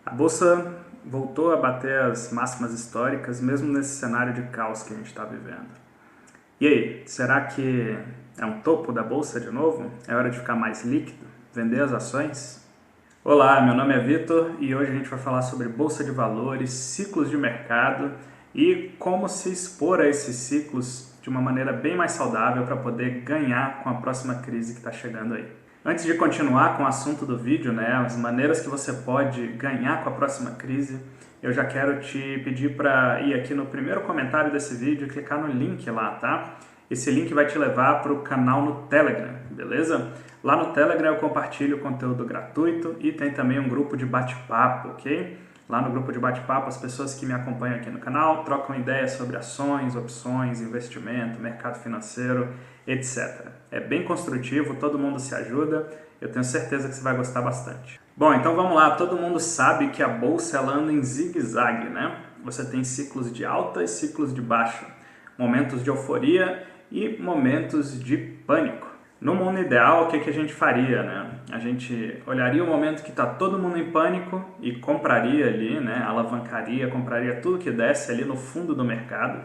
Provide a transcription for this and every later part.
A bolsa voltou a bater as máximas históricas, mesmo nesse cenário de caos que a gente está vivendo. E aí, será que é um topo da bolsa de novo? É hora de ficar mais líquido? Vender as ações? Olá, meu nome é Vitor e hoje a gente vai falar sobre bolsa de valores, ciclos de mercado e como se expor a esses ciclos de uma maneira bem mais saudável para poder ganhar com a próxima crise que está chegando aí. Antes de continuar com o assunto do vídeo, as maneiras que você pode ganhar com a próxima crise, eu já quero te pedir para ir aqui no primeiro comentário desse vídeo e clicar no link lá, tá? Esse link vai te levar para o canal no Telegram, beleza? Lá no Telegram eu compartilho conteúdo gratuito e tem também um grupo de bate-papo, ok? Lá no grupo de bate-papo, as pessoas que me acompanham aqui no canal trocam ideias sobre ações, opções, investimento, mercado financeiro, etc. É bem construtivo, todo mundo se ajuda, eu tenho certeza que você vai gostar bastante. Bom, então vamos lá, todo mundo sabe que a bolsa ela anda em zigue-zague, né? Você tem ciclos de alta e ciclos de baixa, momentos de euforia e momentos de pânico. No mundo ideal, o que a gente faria, né? A gente olharia o momento que está todo mundo em pânico e compraria ali, né? Alavancaria, compraria tudo que desce ali no fundo do mercado.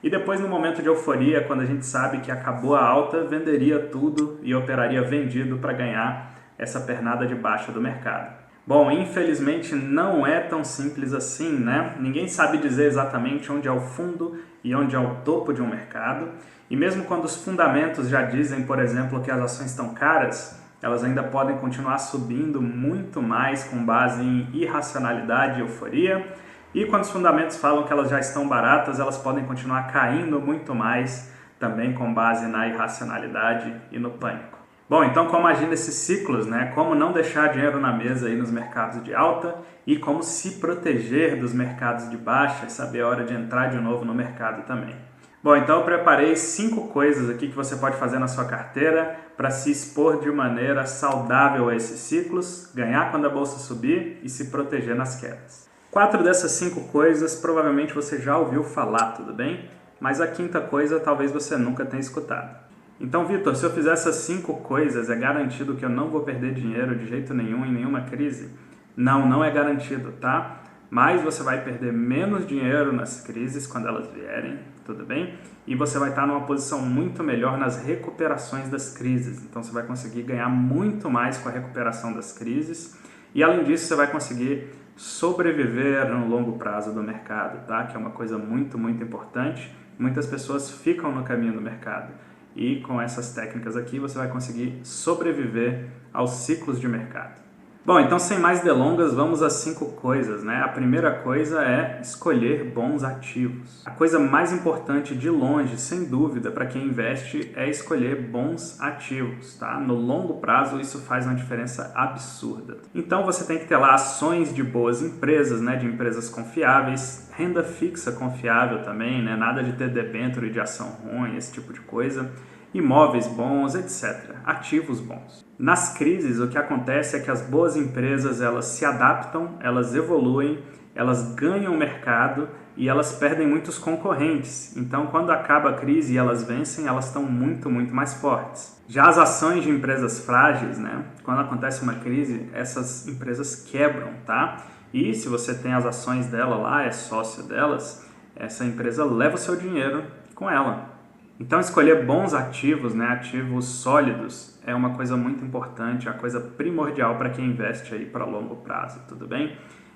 E depois, no momento de euforia, quando a gente sabe que acabou a alta, venderia tudo e operaria vendido para ganhar essa pernada de baixa do mercado. Bom, infelizmente não é tão simples assim, né? Ninguém sabe dizer exatamente onde é o fundo e onde é o topo de um mercado. E mesmo quando os fundamentos já dizem, por exemplo, que as ações estão caras, elas ainda podem continuar subindo muito mais com base em irracionalidade e euforia. E quando os fundamentos falam que elas já estão baratas, elas podem continuar caindo muito mais, também com base na irracionalidade e no pânico. Bom, então como agir nesses ciclos, né? Como não deixar dinheiro na mesa aí nos mercados de alta e como se proteger dos mercados de baixa e saber a hora de entrar de novo no mercado também. Bom, então eu preparei 5 coisas aqui que você pode fazer na sua carteira para se expor de maneira saudável a esses ciclos, ganhar quando a bolsa subir e se proteger nas quedas. 4 dessas 5 coisas provavelmente você já ouviu falar, tudo bem? Mas a quinta coisa talvez você nunca tenha escutado. Então, Vitor, se eu fizer essas 5 coisas, é garantido que eu não vou perder dinheiro de jeito nenhum em nenhuma crise? Não, não é garantido, tá? Mas você vai perder menos dinheiro nas crises quando elas vierem, tudo bem? E você vai estar numa posição muito melhor nas recuperações das crises. Então você vai conseguir ganhar muito mais com a recuperação das crises. E além disso, você vai conseguir sobreviver no longo prazo do mercado, tá? Que é uma coisa muito, muito importante. Muitas pessoas ficam no caminho do mercado. E com essas técnicas aqui, você vai conseguir sobreviver aos ciclos de mercado. Bom, então sem mais delongas, vamos às 5 coisas, né? A primeira coisa é escolher bons ativos. A coisa mais importante de longe, sem dúvida, para quem investe é escolher bons ativos, tá? No longo prazo isso faz uma diferença absurda. Então você tem que ter lá ações de boas empresas, né? De empresas confiáveis, renda fixa confiável também, né? Nada de ter debênture de ação ruim, esse tipo de coisa. Imóveis bons, etc. Ativos bons. Nas crises, o que acontece é que as boas empresas elas se adaptam, elas evoluem, elas ganham mercado e elas perdem muitos concorrentes. Então, quando acaba a crise e elas vencem, elas estão muito, muito mais fortes. Já as ações de empresas frágeis, né? Quando acontece uma crise, essas empresas quebram, tá? E se você tem as ações dela lá, é sócio delas, essa empresa leva o seu dinheiro com ela. Então, escolher bons ativos, né, ativos sólidos, é uma coisa muito importante, é uma coisa primordial para quem investe aí para longo prazo, tudo bem?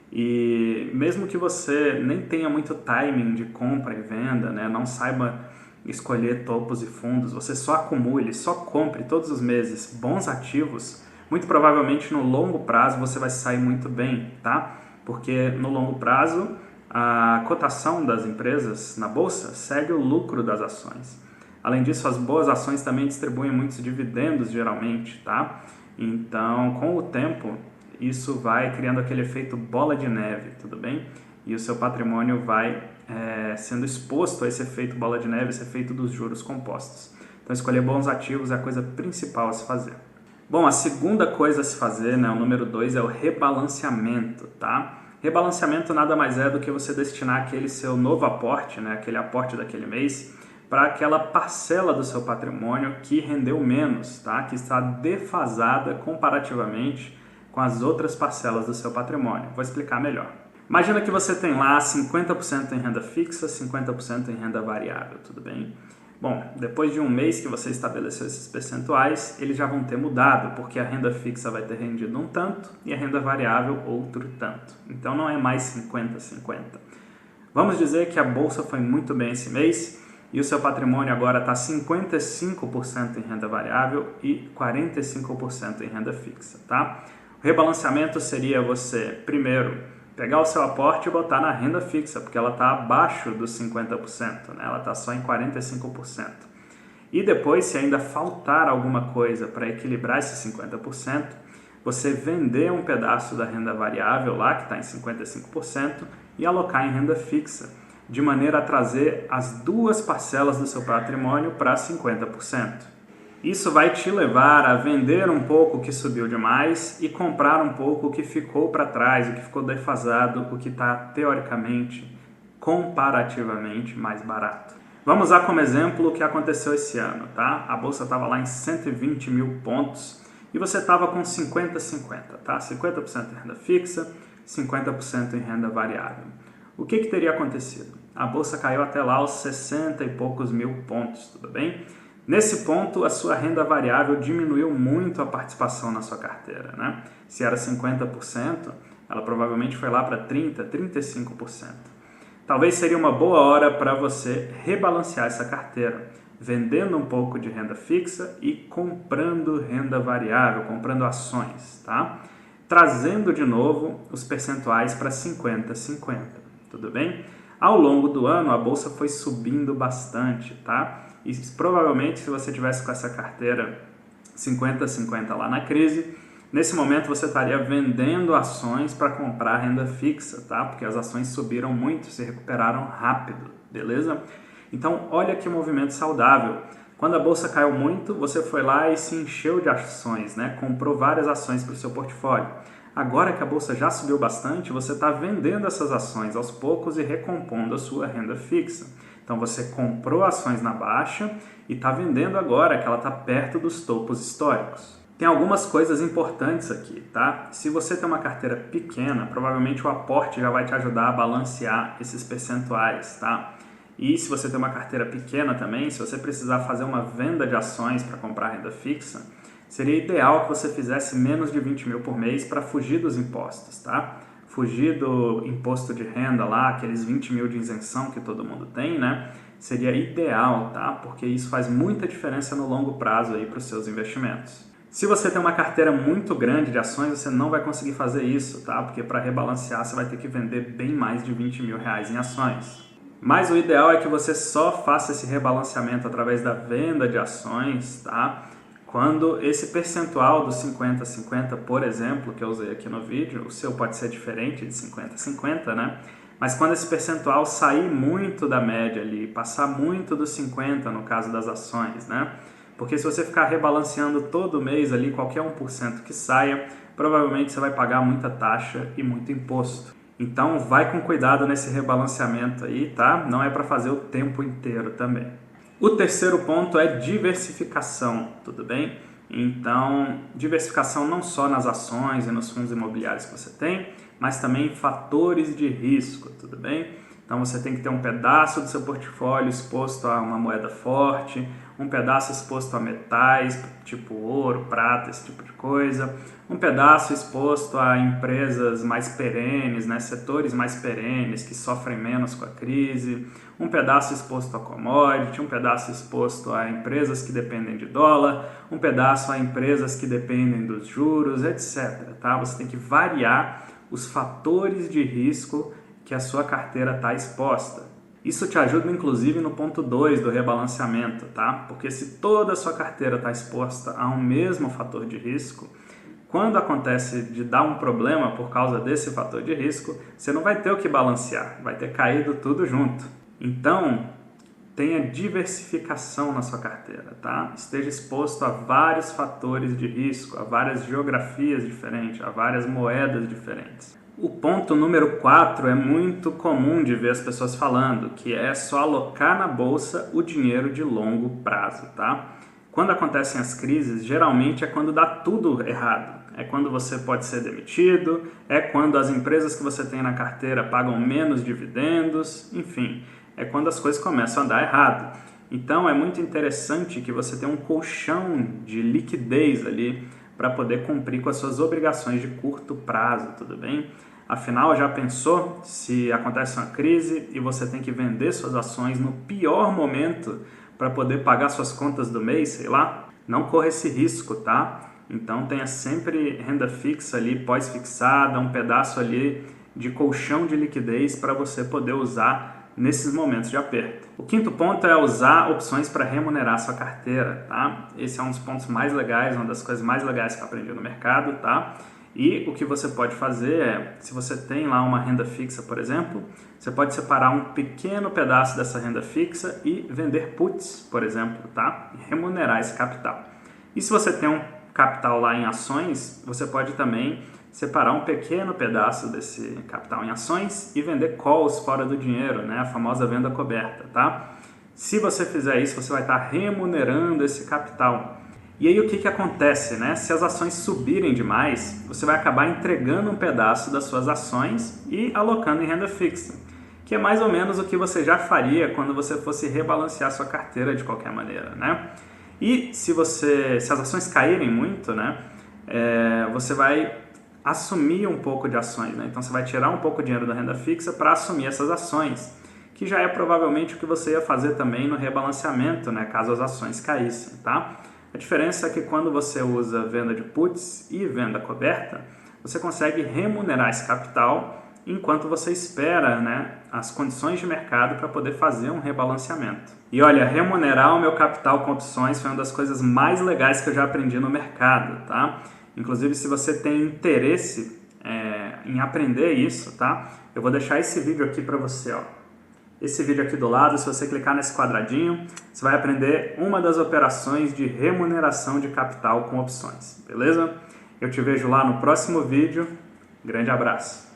E mesmo que você nem tenha muito timing de compra e venda, né, não saiba escolher topos e fundos, você só acumule, só compre todos os meses bons ativos, muito provavelmente no longo prazo você vai sair muito bem, tá? Porque no longo prazo a cotação das empresas na bolsa segue o lucro das ações. Além disso, as boas ações também distribuem muitos dividendos, geralmente, tá? Então, com o tempo, isso vai criando aquele efeito bola de neve, tudo bem? E o seu patrimônio vai sendo exposto a esse efeito bola de neve, esse efeito dos juros compostos. Então, escolher bons ativos é a coisa principal a se fazer. Bom, a segunda coisa a se fazer, né, o número 2, é o rebalanceamento, tá? Rebalanceamento nada mais é do que você destinar aquele seu novo aporte, né, aquele aporte daquele mês, para aquela parcela do seu patrimônio que rendeu menos, tá? Que está defasada comparativamente com as outras parcelas do seu patrimônio. Vou explicar melhor. Imagina que você tem lá 50% em renda fixa, 50% em renda variável, tudo bem? Bom, depois de um mês que você estabeleceu esses percentuais, eles já vão ter mudado, porque a renda fixa vai ter rendido um tanto e a renda variável outro tanto. Então não é mais 50-50. Vamos dizer que a bolsa foi muito bem esse mês e o seu patrimônio agora está 55% em renda variável e 45% em renda fixa, tá? O rebalanceamento seria você, primeiro, pegar o seu aporte e botar na renda fixa, porque ela está abaixo dos 50%, né? Ela está só em 45%. E depois, se ainda faltar alguma coisa para equilibrar esse 50%, você vender um pedaço da renda variável lá, que está em 55%, e alocar em renda fixa, de maneira a trazer as duas parcelas do seu patrimônio para 50%. Isso vai te levar a vender um pouco o que subiu demais e comprar um pouco o que ficou para trás, o que ficou defasado, o que está teoricamente, comparativamente mais barato. Vamos usar como exemplo o que aconteceu esse ano, tá? A bolsa estava lá em 120 mil pontos e você estava com 50-50, tá? 50% em renda fixa, 50% em renda variável. O que teria acontecido? A bolsa caiu até lá aos 60 e poucos mil pontos, tudo bem? Nesse ponto, a sua renda variável diminuiu muito a participação na sua carteira, né? Se era 50%, ela provavelmente foi lá para 30%, 35%. Talvez seria uma boa hora para você rebalancear essa carteira, vendendo um pouco de renda fixa e comprando renda variável, comprando ações, tá? Trazendo de novo os percentuais para 50-50, tudo bem? Ao longo do ano, a bolsa foi subindo bastante, tá? E provavelmente, se você tivesse com essa carteira 50-50 lá na crise, nesse momento você estaria vendendo ações para comprar renda fixa, tá? Porque as ações subiram muito, se recuperaram rápido, beleza? Então, olha que movimento saudável. Quando a bolsa caiu muito, você foi lá e se encheu de ações, né? Comprou várias ações para o seu portfólio. Agora que a bolsa já subiu bastante, você está vendendo essas ações aos poucos e recompondo a sua renda fixa. Então você comprou ações na baixa e está vendendo agora que ela está perto dos topos históricos. Tem algumas coisas importantes aqui, tá? Se você tem uma carteira pequena, provavelmente o aporte já vai te ajudar a balancear esses percentuais, tá? E se você tem uma carteira pequena também, se você precisar fazer uma venda de ações para comprar renda fixa, seria ideal que você fizesse menos de 20 mil por mês para fugir dos impostos, tá? Fugir do imposto de renda lá, aqueles 20 mil de isenção que todo mundo tem, né? Seria ideal, tá? Porque isso faz muita diferença no longo prazo aí para os seus investimentos. Se você tem uma carteira muito grande de ações, você não vai conseguir fazer isso, tá? Porque para rebalancear você vai ter que vender bem mais de 20 mil reais em ações. Mas o ideal é que você só faça esse rebalanceamento através da venda de ações, tá? Quando esse percentual dos 50-50, por exemplo, que eu usei aqui no vídeo, o seu pode ser diferente de 50-50, né? Mas quando esse percentual sair muito da média ali, passar muito dos 50 no caso das ações, né? Porque se você ficar rebalanceando todo mês ali, qualquer 1% que saia, provavelmente você vai pagar muita taxa e muito imposto. Então vai com cuidado nesse rebalanceamento aí, tá? Não é para fazer o tempo inteiro também. O terceiro ponto é diversificação, tudo bem? Então, diversificação não só nas ações e nos fundos imobiliários que você tem, mas também em fatores de risco, tudo bem? Então você tem que ter um pedaço do seu portfólio exposto a uma moeda forte, um pedaço exposto a metais, tipo ouro, prata, esse tipo de coisa, um pedaço exposto a empresas mais perenes, né, setores mais perenes que sofrem menos com a crise, um pedaço exposto a commodity, um pedaço exposto a empresas que dependem de dólar, um pedaço a empresas que dependem dos juros, etc. Tá? Você tem que variar os fatores de risco que a sua carteira está exposta. Isso te ajuda inclusive no ponto 2 do rebalanceamento, tá? Porque se toda a sua carteira está exposta a um mesmo fator de risco, quando acontece de dar um problema por causa desse fator de risco, você não vai ter o que balancear, vai ter caído tudo junto. Então, tenha diversificação na sua carteira, tá? Esteja exposto a vários fatores de risco, a várias geografias diferentes, a várias moedas diferentes. O ponto número 4 é muito comum de ver as pessoas falando, que é só alocar na bolsa o dinheiro de longo prazo, tá? Quando acontecem as crises, geralmente é quando dá tudo errado. é quando você pode ser demitido, é quando as empresas que você tem na carteira pagam menos dividendos, enfim, é quando as coisas começam a dar errado. Então é muito interessante que você tenha um colchão de liquidez ali para poder cumprir com as suas obrigações de curto prazo, tudo bem? Afinal, já pensou se acontece uma crise e você tem que vender suas ações no pior momento para poder pagar suas contas do mês, sei lá? Não corra esse risco, tá? Então tenha sempre renda fixa ali, pós-fixada, um pedaço ali de colchão de liquidez para você poder usar nesses momentos de aperto. O quinto ponto é usar opções para remunerar sua carteira, tá? Esse é um dos pontos mais legais, uma das coisas mais legais que eu aprendi no mercado, tá? E o que você pode fazer é, se você tem lá uma renda fixa, por exemplo, você pode separar um pequeno pedaço dessa renda fixa e vender puts, por exemplo, tá? E remunerar esse capital. E se você tem um capital lá em ações, você pode também separar um pequeno pedaço desse capital em ações e vender calls fora do dinheiro, né? A famosa venda coberta, tá? Se você fizer isso, você vai estar remunerando esse capital. E aí o que acontece, né? Se as ações subirem demais, você vai acabar entregando um pedaço das suas ações e alocando em renda fixa, que é mais ou menos o que você já faria quando você fosse rebalancear sua carteira de qualquer maneira, né? E se as ações caírem muito, né? Você vai assumir um pouco de ações, né? Então você vai tirar um pouco de dinheiro da renda fixa para assumir essas ações, que já é provavelmente o que você ia fazer também no rebalanceamento, né? Caso as ações caíssem, tá? A diferença é que quando você usa venda de puts e venda coberta, você consegue remunerar esse capital enquanto você espera, né, as condições de mercado para poder fazer um rebalanceamento. E olha, remunerar o meu capital com opções foi uma das coisas mais legais que eu já aprendi no mercado, tá? Inclusive, se você tem interesse em aprender isso, tá? Eu vou deixar esse vídeo aqui para você, ó. Esse vídeo aqui do lado, se você clicar nesse quadradinho, você vai aprender uma das operações de remuneração de capital com opções, beleza? Eu te vejo lá no próximo vídeo. Grande abraço!